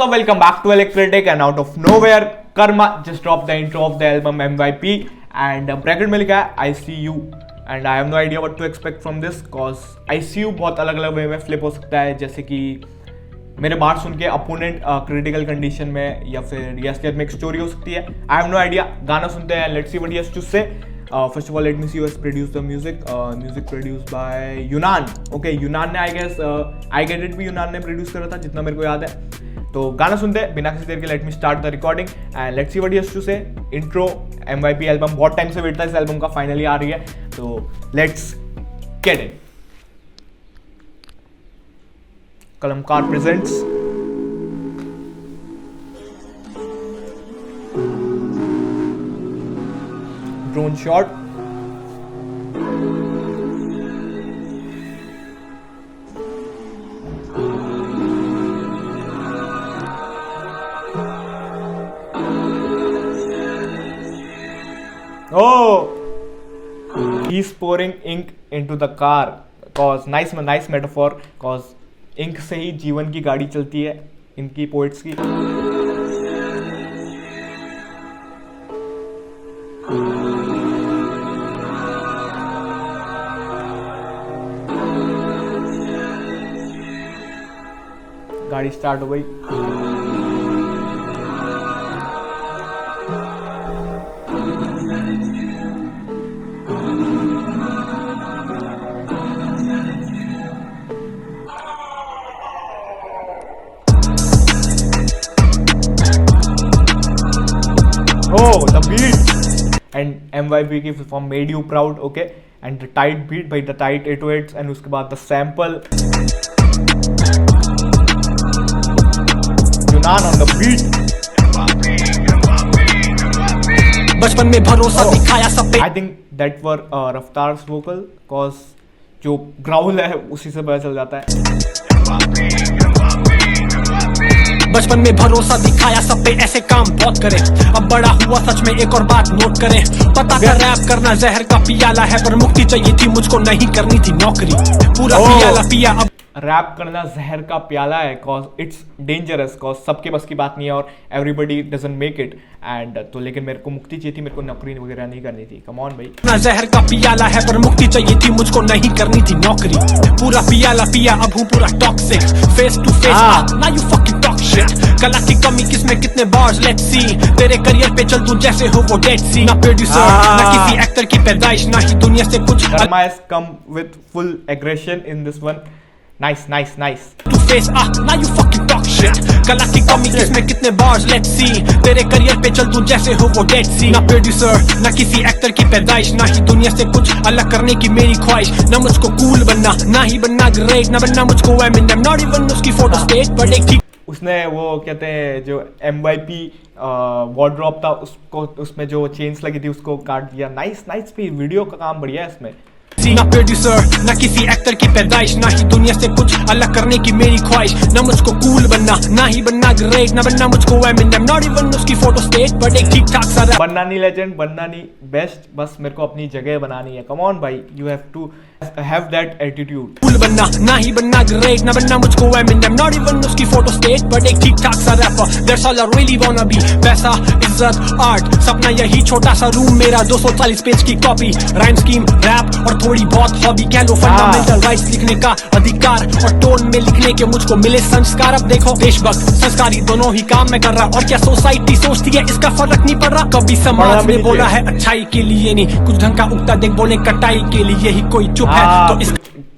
so welcome back to Electric and out of nowhere Karma just dropped the intro of the album MYP and bracket में लिखा है I see you and I have no idea what to expect from this cause I see you बहुत अलग अलग वे में flip हो सकता है, जैसे कि मेरे बात सुन के अपोनेंट क्रिटिकल कंडीशन में या फिर यस में एक स्टोरी हो सकती है. I have no idea. गाना सुनते हैं, let's see what he has to say. First of all let me see who has produced the music. Music produced by यूनान. ओके, यूनान ने I guess I get it भी यूनान ने produce करा था जितना मेरे को याद है. तो गाना सुनते हैं बिना किसी देर के. Let me start the recording and let's see what he has to say. Intro MYP album, बहुत टाइम से वेट था इस एल्बम का, फाइनली आ रही है. तो let's get it. Kalamkaar presents drone shot. Oh, he's pouring ink into the car. Cause nice metaphor. Cause ink से ही जीवन की गाड़ी चलती है इनकी पोइट्स की. गाड़ी स्टार्ट हो गई. Oh, the beat and MYP की form made you proud, okay, and the tight beat by the tight 808s and उसके बाद the sample. यूनान on the beat. बचपन में भरोसा दिखाया सब पे. I think that were Raftaar's vocal, cause जो ग्राउल है उसी से पता चल जाता है. बचपन में भरोसा दिखाया सब पे, ऐसे काम बहुत करे. अब बड़ा हुआ सच में एक और बात नोट करें. पता था रैप करना जहर का पियाला है, पर मुक्ति चाहिए थी मुझको, नहीं करनी थी नौकरी. पूरा पियाला पिया. अब रैप करना जहर का प्याला है कॉज इट्स डेंजरस, कॉज सबके बस की बात नहीं है और everybody doesn't make it. And तो लेकिन मेरे को मुक्ति चाहिए थी, मेरे को नौकरी वगैरह नहीं करनी थी. कम ऑन भाई. जहर का पियाला है पर मुक्ति चाहिए थी मुझको, नहीं करनी थी नौकरी. पूरा पियाला पिया, अब हूँ पूरा टॉक्सिक. फेस टू फेस ना यू फकिंग टॉक शिट. कला की कमी किसमें कितने बार्स, लेट्स सी. तेरे करियर पे चल तू जैसे हो वो डेड सी. ना प्रोड्यूसर ना किसी एक्टर की पैदाइश, ना ही दुनिया से कुछ. Karma has come with full aggression in this one. Nice. To face now you fucking talk shit. कला की कमी किसमें कितने bars, let's see. तेरे करियर पे चल तू जैसे हो वो dead sea. ना प्रोड्यूसर ना किसी एक्टर की पैदाइश, ना ही दुनिया से कुछ अलग करने की मेरी ख्वाहिश. ना मुझको कूल बनना, ना ही बनना ग्रेट, ना बनना मुझको Eminem, not even उसकी फोटो स्टेट पर एक ठीक. उसने वो कहते हैं जो MYP वॉर्डरोब था उसको, उसमें जो चेन्स लगी थी उसको काट दिया. नाइस भी. वीडियो का काम बढ़िया है इसमें. ना प्रोड्यूसर ना किसी एक्टर की पैदाइश, ना ही दुनिया से कुछ अलग करने की मेरी ख्वाहिश. ना मुझको कूल बनना, ना ही बनना ग्रेट, ना बनना मुझको Eminem, not even उसकी फोटो स्टेट पर एक ठीक ठाक सा. बनना नहीं लेजेंड, बनना नहीं बेस्ट, बस मेरे को अपनी जगह बनानी है. कम ऑन भाई, you have to have that attitude. Cool बनना, ना ही बनना ग्रेट, ना बनना मुझको Eminem, not even उसकी फोटो स्टेट पर एक ठीक ठाक सा wrapper. That's all I really wanna be. पैसा, इज्जत, आर्ट, सपना यही छोटा सा रूम मेरा. 240 पेज की कॉपी, राइम स्कीम, रैप और थोड़ी बहुत हॉबी. कह लो फंडामेंटल राइट्स, लिखने का अधिकार और टोन में लिखने के मुझको मिले संस्कार. अब देखो देशभक्त संस्कारी दोनों ही काम मैं कर रहा, और क्या सोसाइटी सोचती है इसका फर्क नहीं पड़ रहा. कभी समाज ने बोला है अच्छाई के लिए नहीं, कुछ ढंग का उगता देख बोले कटाई के लिए ही कोई चुप है. तो इस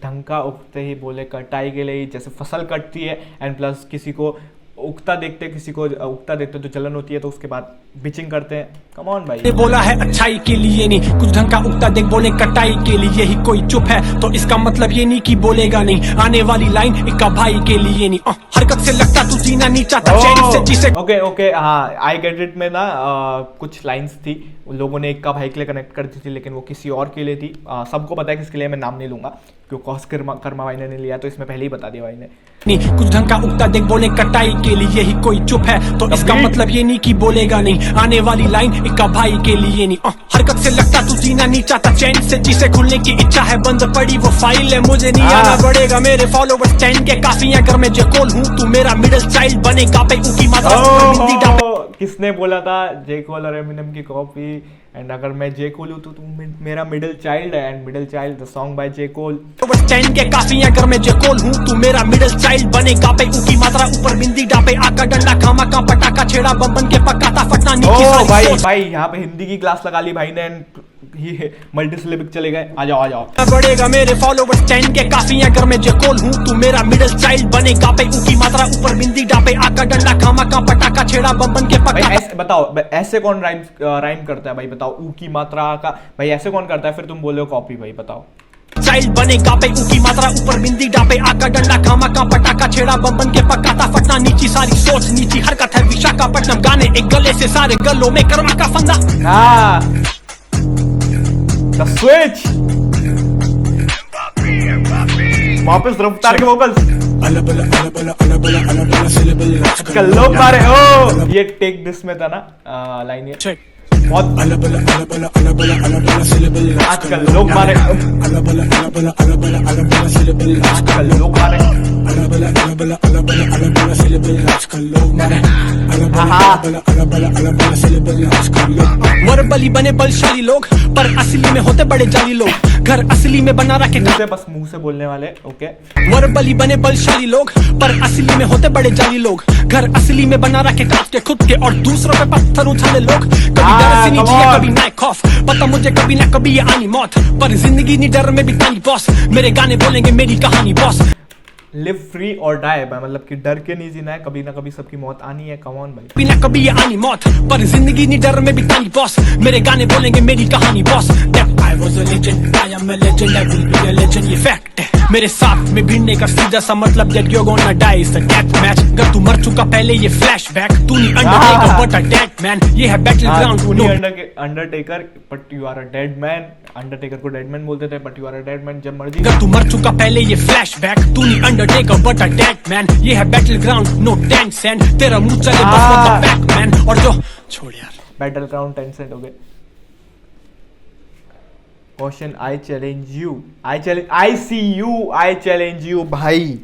ढंग का उगते ही बोले कटाई के लिए, जैसे फसल कटती है एंड प्लस किसी को उगता देखते, किसी को उगता देखते तो जलन होती है, तो उसके बाद बिचिंग करते हैं. कम ऑन भाई. बोला है अच्छाई के लिए नहीं, कुछ ढंग का उगता देख बोले कटाई के लिए ही कोई चुप है, तो इसका मतलब ये नहीं कि बोलेगा नहीं. आने वाली लाइन इक्का भाई के लिए नहीं. हरकत से लगता तू जीना नहीं चाहता, चैन से जिसे. ओके हाँ, आई गेट इट में ना कुछ लाइंस थी लोगों ने इक्का भाई के लिए कनेक्ट कर दी थी, लेकिन वो किसी और के लिए थी. सबको पता है किसके लिए, मैं नाम नहीं लूंगा क्योंकि कर्मा भाई ने लिया, तो इसमें पहले ही बता दिया भाई ने. नहीं कुछ ढंग का उगता देख बोले कटाई के लिए ही कोई चुप है, तो इसका मतलब ये नहीं कि बोलेगा नहीं. आने वाली लाइन इक्का भाई के लिए नहीं. हरकत से लगता लगता तू जीना नहीं चाहता चैन से, जिसे खुलने की इच्छा है बंद पड़ी वो फाइल है। मुझे नहीं आना पड़ेगा मेरे फॉलोवर्स 10 के काफी है, अगर मैं जे कोल हूँ तू मेरा मिडिल चाइल्ड बनेगा पे की मात्रा। किसने बोला था? जे कोल और एमिनेम की कॉपी। एंड अगर मैं जे कोल हूँ तो तू मेरा मिडिल चाइल्ड है। And middle child the song by J Cole. 10 के काफी है, अगर मैं जे कोल हूँ तू मेरा मिडिल चाइल्ड बनेगा पे की मात्रा ऊपर बिंदी डापे आका डंडा खामा का पटाखा छेड़ा बम बन के पकाता फटना नीचे सारी भाई सोच। भाई यहाँ पे हिंदी की क्लास लगा ली भाई ने, ये मल्टीसिलेबिक चले गए। आ जाओ आ जाओ। बढ़ेगा मेरे फॉलोवर्स 10 के काफी है, अगर मैं जे कोल हूँ तू मेरा मिडिल चाइल्ड बनेगा पे की मात्रा ऊपर बिंदी डापे आका डंडा खामा का पटाखा छेड़ा बम बन के पकाता। बताओ ऐसे कौन राइम करता है भाई? बताओ ऊ की मात्रा का भाई ऐसे कौन करता है? फिर तुम बोले हो कॉपी भाई, बताओ। चाइल्ड बनेगा पे की मात्रा ऊपर बिंदी डापे आका डंडा खामा का पटाखा छेड़ा बम बन के पकाता फटना नीची सारी सोच नीची हरकत है विशाखापट्टनम गाने एक गले से सारे गलों में कर्मा का फंदा। द स्विच वापस रफ्तार के वोकल्स लोग मारे। ओ ये टेक दिस में था ना लाइन, ये बहुत आजकल लोग मारे, आजकल लोग मारे। वर्बली बने बलशाली लोग पर असली में होते बड़े जाली लोग, घर असली में बना रखे बस मुंह से बोलने वाले। ओके वर्बली बने बलशाली लोग पर असली में होते बड़े जाली लोग, घर असली में बना रखे काट के खुद के और दूसरों पे पत्थर उछाले लोग। कभी डर से नहीं जिया कभी ना खौफ, पता मुझे कभी ना कभी ये आनी मौत, पर जिंदगी नहीं डर में बितानी बॉस, मेरे गाने बोलेंगे मेरी कहानी बॉस। लिव फ्री और डाई, मतलब कि डर के नहीं जीना है, कभी ना कभी सबकी मौत आनी है। कम ऑन भाई, कभी ना कभी ये आनी मौत, पर जिंदगी नहीं डर में बितानी बॉस, मेरे गाने बोलेंगे मेरी कहानी boss. I was a legend, I am a legend, I will be a legend, ये फैक्ट है। मेरे साथ में भिड़ने का सीधा सा मतलब that you're gonna die is a death match। अगर तू मर चुका पहले ये फ्लैशबैक, तू नहीं Undertaker but a dead man, ये है बैटल ग्राउंड। तू नहीं Undertaker but you are a dead man. Undertaker को डेड मैन बोलते थे but you are a dead man जब मर्जी। अगर तू मर चुका पहले ये फ्लैशबैक, तू नहीं Undertaker but a dead man, ये है बैटल ग्राउंड नो 10 सेंट, तेरा मुंह चले बस वो द बैक मैन। और जो छोड़ यार बैटल ग्राउंड 10 सेंट हो गए। Question I challenge you, I see you, I challenge you भाई।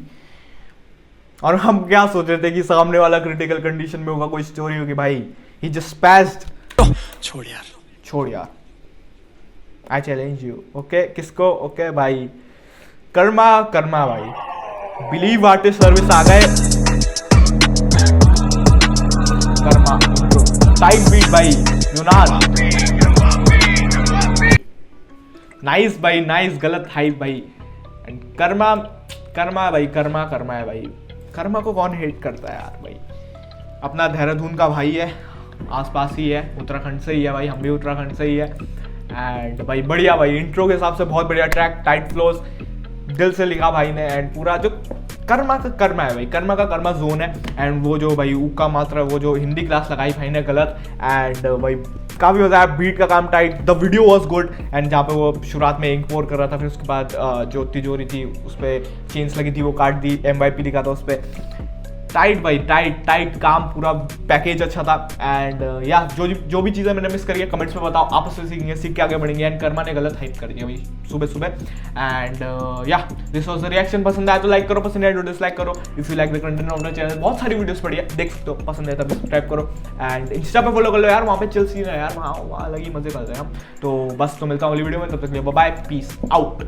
और हम क्या सोच रहे थे कि सामने वाला क्रिटिकल कंडीशन में होगा, कोई स्टोरी होगी भाई। ही जस्ट पैस्ड। छोड़ यार आई चैलेंज यू। ओके किसको? ओके भाई कर्मा भाई, बिलीव आर्टिस्ट सर्विस आ गए। कर्मा टाइट बीट भाई, यूनान नाइस भाई, नाइस। गलत हाइप भाई। एंड कर्मा भाई, कर्मा है भाई। कर्मा को कौन हेट करता है यार भाई? अपना देहरादून का भाई है, आसपास ही है, उत्तराखंड से ही है भाई, हम भी उत्तराखंड से ही है। एंड भाई बढ़िया भाई, इंट्रो के हिसाब से बहुत बढ़िया ट्रैक, टाइट फ्लोज, दिल से लिखा भाई ने। एंड पूरा जो कर्मा है भाई, कर्मा का कर्मा जोन है। एंड वो जो भाई ऊ का मात्रा, वो जो हिंदी क्लास लगाई भाई ने गलत। एंड भाई काफ़ी होता है, बीट का काम tight, the video was good. And जहाँ पे वो शुरुआत में इंक पोर कर रहा था, फिर उसके बाद जो तिजोरी थी उस पर चेन्स लगी थी वो काट दी, MYP लिखा था उस पर। टाइट भाई, टाइट काम, पूरा पैकेज अच्छा था। एंड या जो भी चीज़ें मैंने मिस करी है कमेंट्स में बताओ, आपस में सीखेंगे, सीख के आगे बढ़ेंगे। एंड कर्मा ने गलत हाइप कर दिया भाई सुबह। एंड या दिस वाज द रिएक्शन। पसंद आया तो लाइक करो, पसंद आया तो डिसलाइक करो। If you like the content of the channel, बहुत सारी वीडियोस पड़ी है, देख सकते हो, पसंद है तब सब्सक्राइब करो। एंड इंस्टा पे फॉलो कर लो यार, वहाँ पे चिल सीन है यार, वहाँ अलग ही मजे करते हैं हम। तो बस तो मिलता हूँ अगली वीडियो में, तब तक के लिए बाय, पीस आउट।